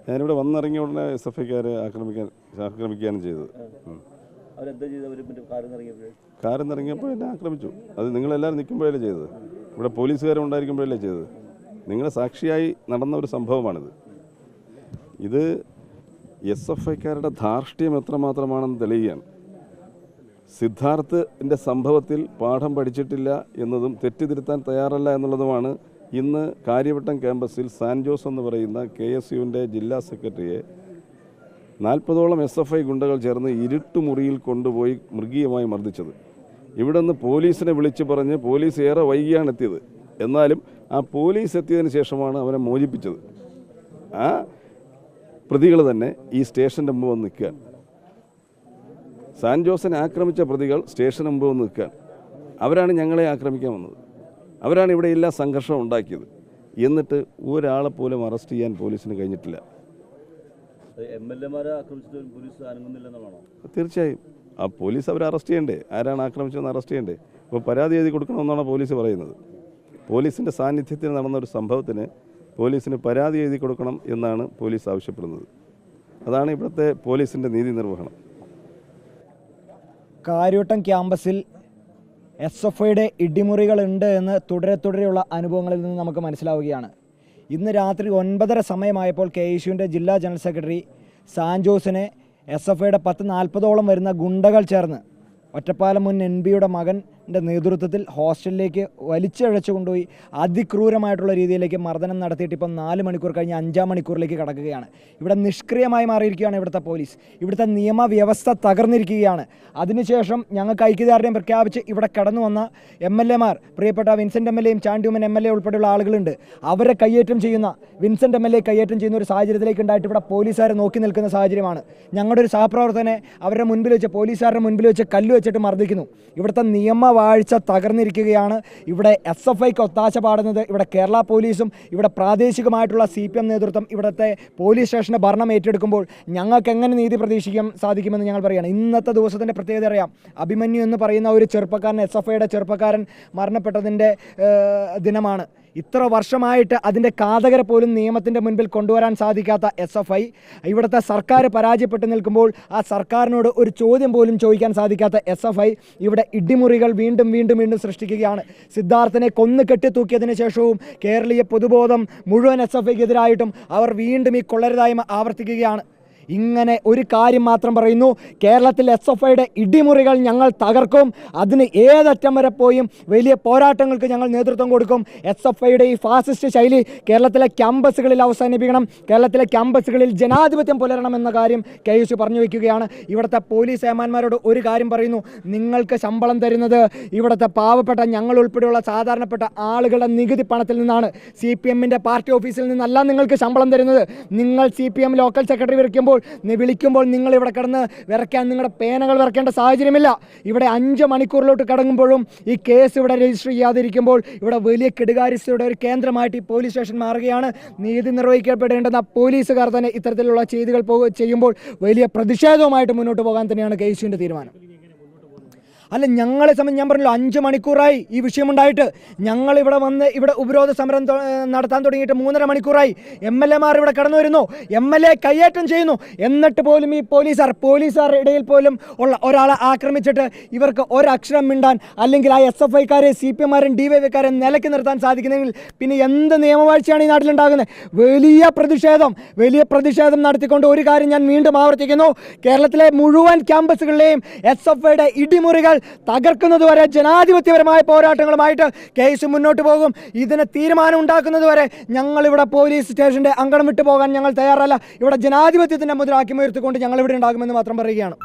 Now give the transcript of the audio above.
ഞാനിവിടെ വന്നിറങ്ങിയ ഉടനെ SFIക്കാർ ആക്രമിക്കുകയാണ് ചെയ്തത്. കാറിൽ നിന്നിറങ്ങിയപ്പോൾ എന്നെ ആക്രമിച്ചു. അത് നിങ്ങളെല്ലാവരും നിൽക്കുമ്പോഴല്ലേ ചെയ്തത്, ഇവിടെ പോലീസുകാരുണ്ടായിരിക്കുമ്പോഴല്ലേ ചെയ്തത്. നിങ്ങളെ സാക്ഷിയായി നടന്ന ഒരു സംഭവമാണിത്. ഇത് SFIക്കാരുടെ ധാർഷ്ട്യം എത്രമാത്രമാണെന്ന് തെളിയുകയാണ്. സിദ്ധാർത്ഥിൻ്റെ സംഭവത്തിൽ പാഠം പഠിച്ചിട്ടില്ല എന്നതും തെറ്റിതിരുത്താൻ തയ്യാറല്ല എന്നുള്ളതുമാണ് ഇന്ന് കാര്യവട്ടം ക്യാമ്പസിൽ സാൻജോസ് എന്ന് പറയുന്ന KSUവിൻ്റെ ജില്ലാ സെക്രട്ടറിയെ 40ഓളം SFI ഗുണ്ടകൾ ചേർന്ന് ഇരുട്ടുമുറിയിൽ കൊണ്ടുപോയി മൃഗീയമായി മർദ്ദിച്ചത്. ഇവിടെ നിന്ന് പോലീസിനെ വിളിച്ചു പറഞ്ഞ് പോലീസ് ഏറെ വൈകിയാണ് എത്തിയത്. എന്നാലും ആ പോലീസ് എത്തിയതിന് ശേഷമാണ് അവനെ മോചിപ്പിച്ചത്. ആ പ്രതികൾ തന്നെ ഈ സ്റ്റേഷൻ്റെ മുമ്പ് വന്ന് നിൽക്കാൻ, സാൻജോസിനെ ആക്രമിച്ച പ്രതികൾ സ്റ്റേഷന് മുമ്പ് വന്ന് നിൽക്കാൻ, അവരാണ് ഞങ്ങളെ ആക്രമിക്കാൻ വന്നത്. അവരാണ് ഇവിടെ എല്ലാ സംഘർഷവും ഉണ്ടാക്കിയത്. എന്നിട്ട് ഒരാളെ പോലും അറസ്റ്റ് ചെയ്യാൻ പോലീസിന് കഴിഞ്ഞിട്ടില്ല. തീർച്ചയായും ആ പോലീസ് അവരെ അറസ്റ്റ് ചെയ്യണ്ടേ? ആരാണ് ആക്രമിച്ചതെന്ന് അറസ്റ്റ് ചെയ്യണ്ടേ? അപ്പോൾ പരാതി എഴുതി കൊടുക്കണമെന്നാണ് പോലീസ് പറയുന്നത്. പോലീസിൻ്റെ സാന്നിധ്യത്തിൽ നടന്ന ഒരു സംഭവത്തിന് പോലീസിന് പരാതി എഴുതി കൊടുക്കണം എന്നാണ് പോലീസ് ആവശ്യപ്പെടുന്നത്. അതാണ് ഇവിടുത്തെ പോലീസിൻ്റെ നീതി നിർവഹണം. കാര്യവട്ടം ക്യാമ്പസിൽ SFIയുടെ ഇടിമുറികളുണ്ട് എന്ന് തുടരെയുള്ള അനുഭവങ്ങളിൽ നിന്ന് നമുക്ക് മനസ്സിലാവുകയാണ്. ഇന്ന് രാത്രി 9:30 സമയമായപ്പോൾ KSUവിൻ്റെ ജില്ലാ ജനറൽ സെക്രട്ടറി സാൻജോസിനെ SFIയുടെ 10-40ഓളം വരുന്ന ഗുണ്ടകൾ ചേർന്ന് ഒറ്റപ്പാലം മുൻ NBയുടെ മകൻ്റെ നേതൃത്വത്തിൽ ഹോസ്റ്റലിലേക്ക് വലിച്ചിഴച്ചു കൊണ്ടുപോയി അതിക്രൂരമായിട്ടുള്ള രീതിയിലേക്ക് മർദ്ദനം നടത്തിയിട്ട് ഇപ്പം 4 മണിക്കൂർ കഴിഞ്ഞ് 5-ാം മണിക്കൂറിലേക്ക് കടക്കുകയാണ്. ഇവിടെ നിഷ്ക്രിയമായി മാറിയിരിക്കുകയാണ് ഇവിടുത്തെ പോലീസ്. ഇവിടുത്തെ നിയമവ്യവസ്ഥ തകർന്നിരിക്കുകയാണ്. അതിനുശേഷം ഞങ്ങൾക്ക് ഐക്യദാർഢ്യം പ്രഖ്യാപിച്ച് ഇവിടെ കടന്നു വന്ന MLAമാർ, പ്രിയപ്പെട്ട വിൻസെൻ്റ് MLAയും ചാണ്ടിയുമൻ MLA ഉൾപ്പെടെയുള്ള ആളുകളുണ്ട്. അവരെ കയ്യേറ്റം ചെയ്യുന്ന, വിൻസെൻ്റ് MLA കയ്യേറ്റം ചെയ്യുന്ന ഒരു സാഹചര്യത്തിലേക്ക് ഉണ്ടായിട്ട് ഇവിടെ പോലീസുകാരെ നോക്കി നിൽക്കുന്ന സാഹചര്യമാണ്. ഞങ്ങളുടെ ഒരു സഹപ്രവർത്തകനെ അവരുടെ മുൻപിൽ വെച്ച്, പോലീസുകാരുടെ മുൻപിൽ വെച്ച് കല്ല് വെച്ചിട്ട് മർദ്ദിക്കുന്നു. ഇവിടുത്തെ നിയമവാഴ്ച തകർന്നിരിക്കുകയാണ്. ഇവിടെ SFIക്ക് ഒത്താശ പാടുന്നത് ഇവിടെ കേരള പോലീസും ഇവിടെ പ്രാദേശികമായിട്ടുള്ള CPM നേതൃത്വം ഇവിടുത്തെ പോലീസ് സ്റ്റേഷൻ്റെ ഭരണം ഏറ്റെടുക്കുമ്പോൾ ഞങ്ങൾക്ക് എങ്ങനെ നീതി പ്രതീക്ഷിക്കാൻ സാധിക്കുമെന്ന് ഞങ്ങൾ പറയുകയാണ്. ഇന്നത്തെ ദിവസത്തിൻ്റെ പ്രത്യേകത അറിയാം. അഭിമന്യു എന്ന് പറയുന്ന ഒരു ചെറുപ്പക്കാരൻ, SFIയുടെ ചെറുപ്പക്കാരൻ മരണപ്പെട്ടതിൻ്റെ ദിനമാണ്. ഇത്ര വർഷമായിട്ട് അതിൻ്റെ കാതകരെ പോലും നിയമത്തിൻ്റെ മുൻപിൽ കൊണ്ടുവരാൻ സാധിക്കാത്ത SFI, ഇവിടുത്തെ സർക്കാർ പരാജയപ്പെട്ട് നിൽക്കുമ്പോൾ ആ സർക്കാരിനോട് ഒരു ചോദ്യം പോലും ചോദിക്കാൻ സാധിക്കാത്ത SFI ഇവിടെ ഇടിമുറികൾ വീണ്ടും സൃഷ്ടിക്കുകയാണ്. സിദ്ധാർത്ഥിനെ കൊന്നു കെട്ടിത്തൂക്കിയതിന് ശേഷവും കേരളീയ പൊതുബോധം മുഴുവൻ SFIക്കെതിരായിട്ടും അവർ വീണ്ടും ഈ കൊള്ളരുതായ്മ ആവർത്തിക്കുകയാണ്. ഇങ്ങനെ ഒരു കാര്യം മാത്രം പറയുന്നു, കേരളത്തിൽ SFIയുടെ ഇടിമുറികൾ ഞങ്ങൾ തകർക്കും. അതിന് ഏതറ്റം വരെ പോയും വലിയ പോരാട്ടങ്ങൾക്ക് ഞങ്ങൾ നേതൃത്വം കൊടുക്കും. SFIയുടെ ഈ ഫാസിസ്റ്റ് ശൈലി കേരളത്തിലെ ക്യാമ്പസുകളിൽ അവസാനിപ്പിക്കണം. കേരളത്തിലെ ക്യാമ്പസുകളിൽ ജനാധിപത്യം പുലരണമെന്ന കാര്യം KSU പറഞ്ഞു വയ്ക്കുകയാണ്. ഇവിടുത്തെ പോലീസ് ഏമാന്മാരോട് ഒരു കാര്യം പറയുന്നു, നിങ്ങൾക്ക് ശമ്പളം തരുന്നത് ഇവിടുത്തെ പാവപ്പെട്ട ഞങ്ങൾ ഉൾപ്പെടെയുള്ള സാധാരണപ്പെട്ട ആളുകളുടെ നികുതി പണത്തിൽ നിന്നാണ്. CPMൻ്റെ പാർട്ടി ഓഫീസിൽ നിന്നല്ല നിങ്ങൾക്ക് ശമ്പളം തരുന്നത്. നിങ്ങൾ CPM ലോക്കൽ സെക്രട്ടറി വിളിക്കുമ്പോൾ നിങ്ങൾ ഇവിടെ കിടന്ന് വിറയ്ക്കാൻ നിങ്ങളുടെ പേനകൾ വിറക്കേണ്ട സാഹചര്യമില്ല. ഇവിടെ 5 മണിക്കൂറിലോട്ട് കടങ്ങുമ്പോഴും ഈ കേസ് ഇവിടെ രജിസ്റ്റർ ചെയ്യാതിരിക്കുമ്പോൾ ഇവിടെ വലിയ കെടുകാര്യസ്ഥയുടെ ഒരു കേന്ദ്രമായിട്ട് ഈ പോലീസ് സ്റ്റേഷൻ മാറുകയാണ്. നീതി നിർവഹിക്കപ്പെടേണ്ടുന്ന പോലീസുകാർ തന്നെ ഇത്തരത്തിലുള്ള ചെയ്തികൾ ചെയ്യുമ്പോൾ വലിയ പ്രതിഷേധവുമായിട്ട് മുന്നോട്ട് പോകാൻ തന്നെയാണ് KSUവിൻ്റെ തീരുമാനം. അല്ല, ഞങ്ങളെ സംബന്ധിച്ച് ഞാൻ പറഞ്ഞല്ലോ 5 മണിക്കൂറായി ഈ വിഷയമുണ്ടായിട്ട്. ഞങ്ങളിവിടെ വന്ന് ഇവിടെ ഉപരോധ സമരം നടത്താൻ തുടങ്ങിയിട്ട് 3.5 മണിക്കൂറായി. MLAമാർ ഇവിടെ കടന്നു വരുന്നു, MLA കയ്യേറ്റം ചെയ്യുന്നു. എന്നിട്ട് പോലും ഈ പോലീസുകാരുടെ ഇടയിൽ പോലും ഉള്ള ഒരാളെ ആക്രമിച്ചിട്ട് ഇവർക്ക് ഒരക്ഷരം മിണ്ടാൻ, അല്ലെങ്കിൽ ആ SFIക്കാരെ CPMമാരും DYFIക്കാരെ നിലയ്ക്ക് നിർത്താൻ സാധിക്കുന്നെങ്കിൽ പിന്നെ എന്ത് നിയമവാഴ്ചയാണ് ഈ നാട്ടിലുണ്ടാകുന്നത്? വലിയ പ്രതിഷേധം നടത്തിക്കൊണ്ട് ഒരു കാര്യം ഞാൻ വീണ്ടും ആവർത്തിക്കുന്നു, കേരളത്തിലെ മുഴുവൻ ക്യാമ്പസുകളിലെയും SFIയുടെ ഇടിമുറികൾ തകർക്കുന്നതുവരെ ജനാധിപത്യപരമായ പോരാട്ടങ്ങളുമായിട്ട് KSU മുന്നോട്ട് പോകും. ഇതിന് തീരുമാനം ഉണ്ടാക്കുന്നതുവരെ ഞങ്ങളിവിടെ പോലീസ് സ്റ്റേഷൻ്റെ അങ്കണം വിട്ടു പോകാൻ ഞങ്ങൾ തയ്യാറല്ല. ഇവിടെ ജനാധിപത്യത്തിൻ്റെ മുദ്രാവാക്യം ഉയർത്തിക്കൊണ്ട് ഞങ്ങൾ ഇവിടെ ഉണ്ടാകുമെന്ന് മാത്രം പറയുകയാണ്.